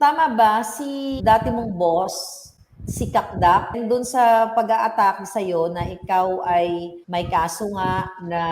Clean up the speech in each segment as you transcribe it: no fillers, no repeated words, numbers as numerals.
Tama ba si dati mong boss, si Kakdak, doon sa pag-a-atake sa'yo na ikaw ay may kaso nga na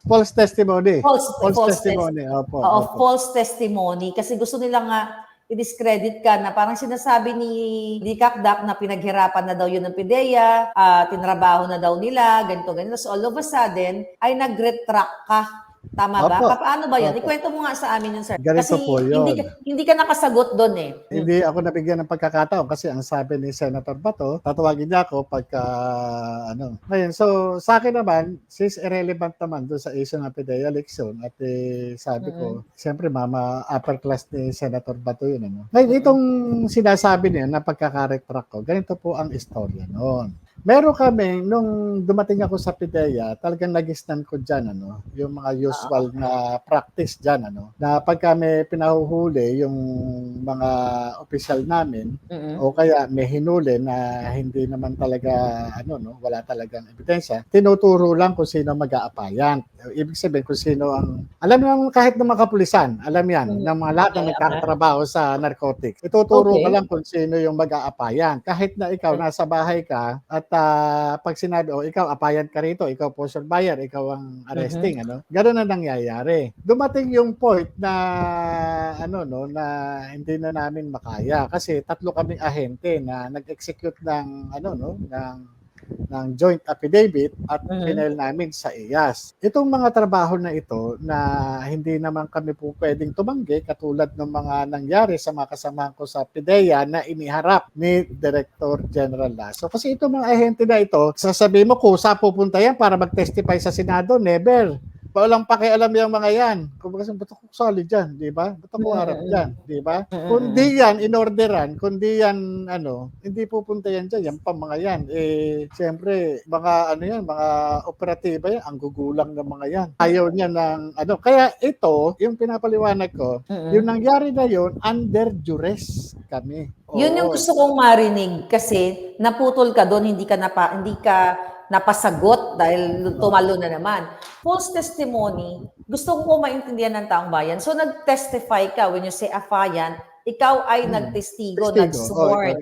False testimony. false False false testimony. Opo, oo, opo. false testimony kasi gusto nila nga i-discredit ka na parang sinasabi ni Kakdak na pinaghirapan na daw yun ng PIDEA, tinrabaho na daw nila, ganito, ganito. So all of a sudden, ay nag-retract ka. Tama ba? Opo. Paano ba yan? Opo. Ikwento mo nga sa amin yun, sir. Ganito Kasi po yun. hindi ka nakasagot doon eh. Hindi ako nabigyan ng pagkakataon kasi ang sabi ni Senator Bato, tatawagin niya ako pagka Ngayon, so sa akin naman, since irrelevant naman doon sa issue ng PIDEA election at sabi ko, siyempre mama upper class ni Senator Bato yun. Ngayon, itong sinasabi niya na pagkaka-retract ko, ganito po ang istorya noon. Meron kami, nung dumating ako sa PIDEA, talagang nagisnan ko dyan, yung mga usual na practice dyan, na pag kami pinahuhuli yung mga opisyal namin, o kaya may hinuli na hindi naman talaga, wala talagang ebidensya, tinuturo lang kung sino mag-aapayan. Ibig sabihin kung sino ang, alam naman kahit ng mga kapulisan, alam yan, ng mga lahat na nagkatrabaho sa narcotics. Ituturo ka lang kung sino yung mag-aapayan. Kahit na ikaw, nasa bahay ka, at pag sinabi, ikaw, apayan ka rito, ikaw po surveyor, ikaw ang arresting, Ganun na nangyayari. Dumating yung point na, na hindi na namin makaya. Kasi 3 kaming ahente na nag-execute ng, ng joint affidavit at pinail namin sa IAS. Itong mga trabaho na ito na hindi naman kami po pwedeng tumanggi katulad ng mga nangyari sa mga kasamahan ko sa PIDEA na iniharap ni Director General Lasso. Kasi itong mga ahente na ito, sasabihin mo kung saan pupunta yan para mag-testify sa Senado, never. Walang pakialam yung mga yan. Kung ba't ako solid dyan, di ba? Ba't ako harap dyan, di ba? Kundi yan, inorderan, kundi yan, hindi pupunta yan dyan, yan pa mga yan. Siyempre, mga mga operatiba yan, ang gugulang ng mga yan. Ayaw niya ng, kaya ito, yung pinapaliwanag ko, yung nangyari na yun, under duress kami. Yun yung gusto kong marinig kasi naputol ka doon, hindi ka napasagot dahil tumalo na naman. False testimony, gusto ko maintindihan ng taong bayan. So nag-testify ka when you say affiant, ikaw ay nagtestigo, nag-sworn.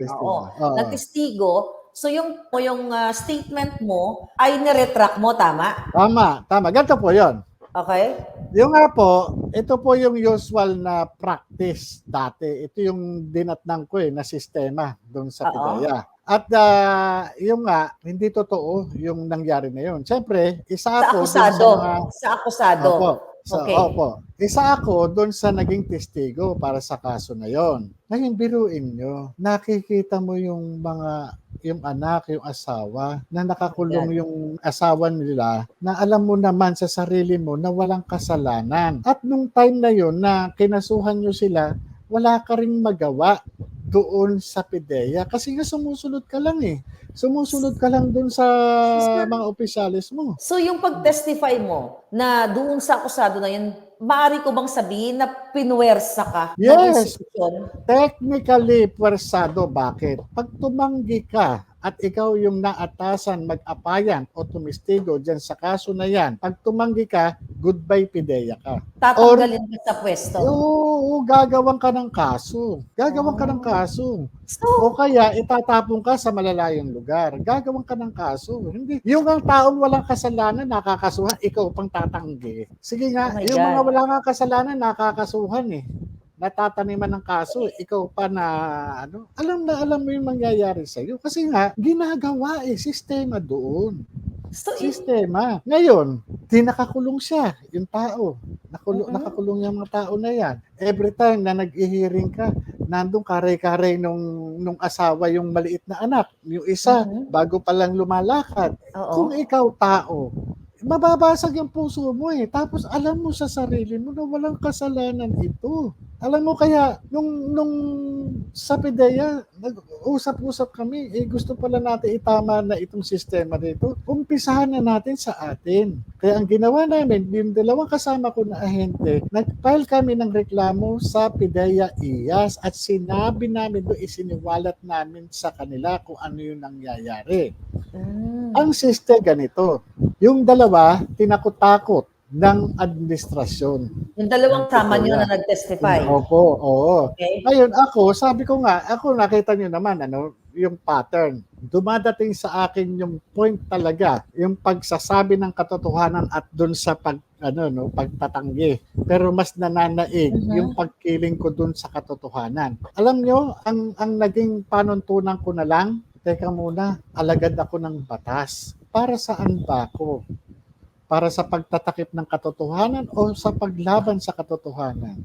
Nagtestigo. So yung statement mo ay niretract mo, tama? Tama. Ganito po yun. Okay. Yung nga po, ito po yung usual na practice dati. Ito yung dinatnang ko na sistema doon sa PIDEA. At yung nga, hindi totoo yung nangyari na yun. Siyempre, isa ako sa akusado. Opo. Isa ako doon sa naging testigo para sa kaso na yon. Ngayon, biruin nyo, nakikita mo yung anak, yung asawa, na nakakulong yung asawa nila, na alam mo naman sa sarili mo na walang kasalanan. At nung time na yon na kinasuhan nyo sila, wala ka rin magawa doon sa PIDEA kasi nga sumusunod ka lang Sumusunod ka lang doon sa mga opisyalis mo. So yung pag-testify mo na doon sa akusado na yun, maaari ko bang sabihin na pinuwersa ka ng institusyon? Technically puwersado. Bakit? Pag tumanggi ka at ikaw yung naatasan mag-apayan o tumistigo dyan sa kaso na yan, pag tumanggi ka, goodbye PIDEA ka. Tatanggalin ka sa pwesto. Oo, gagawan ka ng kaso. O kaya itatapon ka sa malalayong lugar. Gagawan ka ng kaso. Hindi. Yung ang taong walang kasalanan nakakasuhan, ikaw pang tatanggi. Sige nga, yung mga wala nga kasalanan nakakasuhan natataniman ng kaso, ikaw pa na alam mo yung mangyayari sa iyo kasi nga ginagawa sistema doon. Sistema. Ngayon, di nakakulong siya, yung tao. Nakakulong yung mga tao na yan. Every time na nag-i-hearing ka, nandun kare-kare nung asawa yung maliit na anak. Yung isa, bago pa lang lumalakad. Kung ikaw tao, mababasag yung puso mo Tapos alam mo sa sarili mo na walang kasalanan ito. Alam mo kaya, nung sa PIDEA, nag-usap-usap kami, gusto pala natin itama na itong sistema dito. Umpisahan na natin sa atin. Kaya ang ginawa namin, yung dalawang kasama ko na ahente, nag-file kami ng reklamo sa PIDEA IAS at sinabi namin doon, isiniwalat namin sa kanila kung ano yung nangyayari. Ang system ganito, yung dalawa, tinakot-takot. ng administrasyon. Yung dalawang Ng sama nyo PIDEA. na nag-testify. Opo, oo. Okay? Ngayon ako, sabi ko nga, ako nakita niyo naman yung pattern. Dumadating sa akin yung point talaga, yung pagsasabi ng katotohanan at dun sa pagtatanggi. Pero mas nananaig yung pagkiling ko dun sa katotohanan. Alam nyo, ang naging panuntunan ko na lang, teka muna, alagad ako ng batas. Para saan ba ako? Para sa pagtatakip ng katotohanan o sa paglaban sa katotohanan?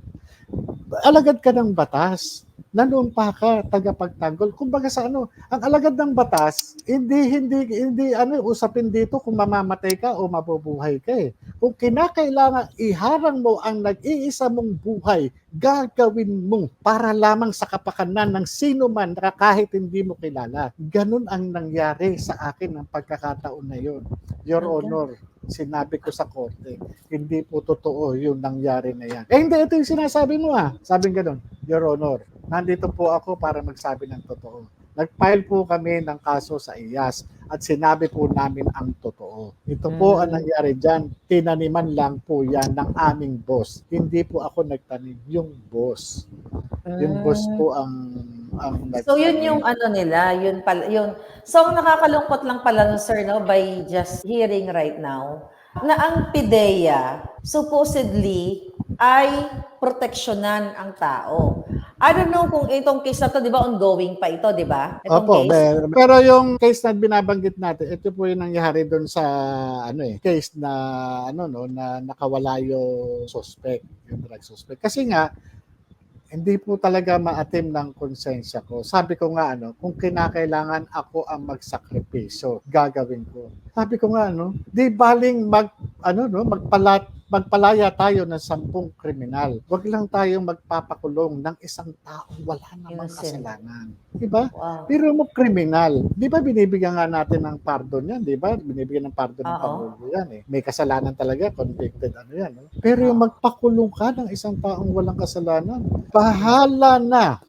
Alagad ka ng batas. Nanumpa ka, tagapagtanggol. Kumbaga sa ang alagad ng batas, hindi usapin dito kung mamamatay ka o mabubuhay ka eh. Kung kinakailangan iharang mo ang nag-iisa mong buhay, gagawin mo para lamang sa kapakanan ng sino man na kahit hindi mo kilala. Ganun ang nangyari sa akin ng pagkakataon na yun. Your Honor, sinabi ko sa korte, hindi po totoo yung nangyari na yan. Hindi, ito yung sinasabi mo Sabi gano'n, Your Honor, nandito po ako para magsabi ng totoo. Nag-file po kami ng kaso sa IAS at sinabi po namin ang totoo. Ito po ang nangyari dyan. Tinaniman lang po yan ng aming boss. Hindi po ako nagtanim, yung boss. Yung boss po ang So yun yung nila, so ang nakakalungkot lang pala sir by just hearing right now na ang PIDEA supposedly ay proteksyonan ang tao. I don't know kung itong case na to, di ba, ongoing pa ito, di ba? Itong Opo, case. pero yung case na binabanggit natin, ito po yung nangyari doon sa case na na nakawala yung suspect, yung drug suspect. Kasi nga hindi po talaga maatim ng konsensya ko. Sabi ko nga kung kinakailangan ako ang magsakripisyo, gagawin ko. Sabi ko nga di baling magpalaya tayo ng 10 kriminal. Huwag lang tayong magpapakulong ng isang taong wala namang kasalanan. Diba? Wow. Pero mo kriminal. Di ba binibigyan nga natin ng pardon yan? Di ba? Binibigyan ng pardon ng Pangulo yan eh. May kasalanan talaga, convicted yan. Pero yung magpakulong ka ng isang taong walang kasalanan, bahala na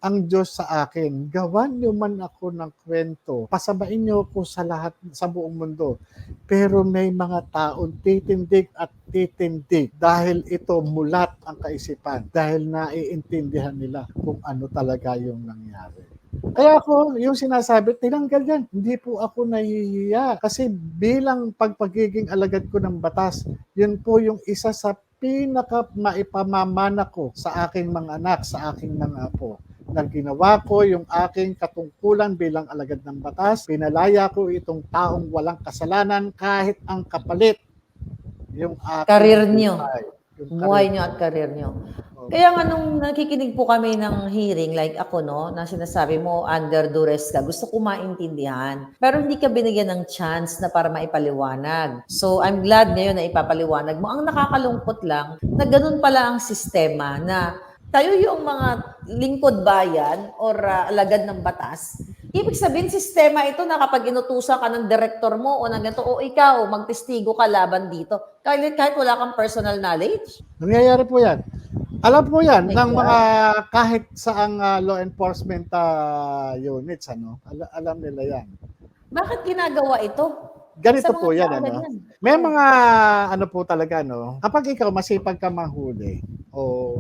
ang Diyos sa akin. Gawan niyo man ako ng kwento. Pasabain niyo ako sa buong mundo. Pero may mga taong titindig at titindig dahil ito mulat ang kaisipan. Dahil naiintindihan nila kung ano talaga yung nangyari. Kaya ako, yung sinasabi, tinanggal yan. Hindi po ako nahihiya. Kasi bilang pagpagiging alagad ko ng batas, yun po yung isa sa pinaka maipamamana ko sa aking mga anak, sa aking mga apo. Nang ginawa ko yung aking katungkulan bilang alagad ng batas, pinalaya ko itong taong walang kasalanan kahit ang kapalit yung aking karir nyo. Buhay nyo at karir nyo. Kaya nga nung nakikinig po kami ng hearing, like ako na sinasabi mo under duress ka, gusto ko maintindihan. Pero hindi ka binigyan ng chance na para maipaliwanag. So I'm glad ngayon na ipapaliwanag mo. Ang nakakalungkot lang na ganun pala ang sistema na tayo yung mga lingkod bayan or alagad ng batas. Ibig sabihin, sistema ito na kapag inutusan ka ng direktor mo o ng ganito, o ikaw, magtestigo ka laban dito. Kahit wala kang personal knowledge. Nangyayari po yan. Alam po yan ng mga kahit saang law enforcement units. Alam nila yan. Bakit ginagawa ito? Ganito po yan. May mga po talaga, kapag ikaw masipag ka manghuli o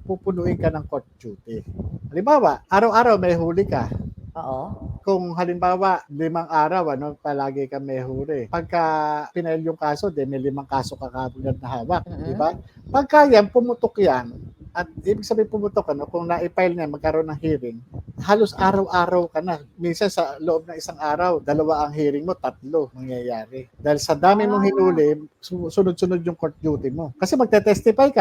pupunuin ka ng court duty. Halimbawa, araw-araw may huli ka. Oo. Kung halimbawa, 5 araw, palagi ka may huli. Pagka pinail yung kaso, may 5 kaso ka kagad na hawak. Di ba? Pagka yan, pumutok yan, at ibig sabihin pumutok, kung na-file niya, magkaroon ng hearing, halos araw-araw ka na. Minsan sa loob ng isang araw, 2 ang hearing mo, 3 mangyayari. Dahil sa dami mong hinuli, sunod-sunod yung court duty mo. Kasi magte-testify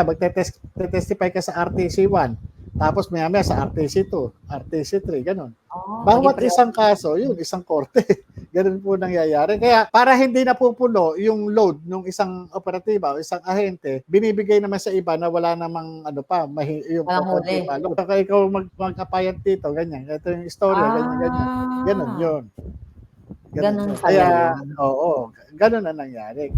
ka sa RTC 1. Tapos maya-maya sa RTC 2, RTC 3, ganun. Bawat isang kaso, yun, isang korte. Ganun po nangyayari. Kaya para hindi napupuno yung load ng isang operatiba o isang ahente, binibigay naman sa iba na wala namang yung huli. Kaya ikaw mag-apayat dito, ganyan. Ito yung istorya, ganyan. Ganun yun. Ganun Kaya, oo, ganun ang nangyari.